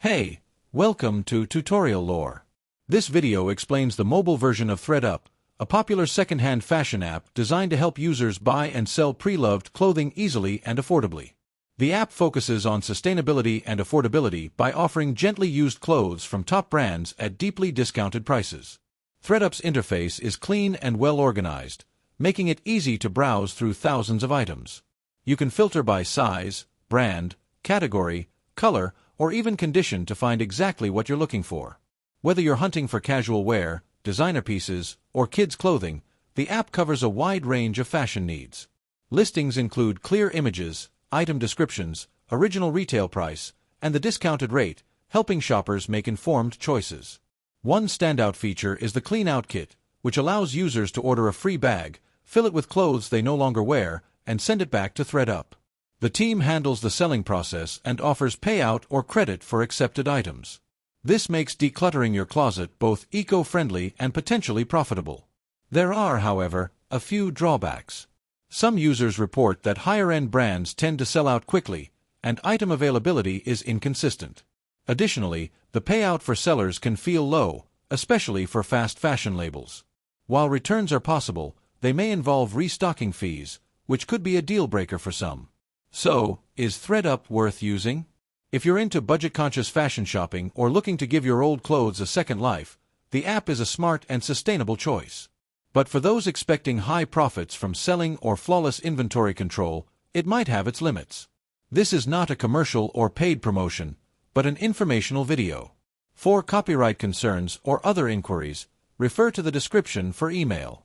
Hey, welcome to Tutorial Lore. This video explains the mobile version of Thredup, a popular second-hand fashion app designed to help users buy and sell pre-loved clothing easily and affordably. The app focuses on sustainability and affordability by offering gently used clothes from top brands at deeply discounted prices. Thredup's interface is clean and well-organized, making it easy to browse through thousands of items. You can filter by size, brand, category, color, or even condition to find exactly what you're looking for. Whether you're hunting for casual wear, designer pieces, or kids' clothing, the app covers a wide range of fashion needs. Listings include clear images, item descriptions, original retail price, and the discounted rate, helping shoppers make informed choices. One standout feature is the Clean Out Kit, which allows users to order a free bag, fill it with clothes they no longer wear, and send it back to Thredup. The team handles the selling process and offers payout or credit for accepted items. This makes decluttering your closet both eco-friendly and potentially profitable. There are, however, a few drawbacks. Some users report that higher-end brands tend to sell out quickly, and item availability is inconsistent. Additionally, the payout for sellers can feel low, especially for fast fashion labels. While returns are possible, they may involve restocking fees, which could be a deal-breaker for some. So, is Thredup worth using? If you're into budget-conscious fashion shopping or looking to give your old clothes a second life, the app is a smart and sustainable choice. But for those expecting high profits from selling or flawless inventory control, it might have its limits. This is not a commercial or paid promotion, but an informational video. For copyright concerns or other inquiries, refer to the description for email.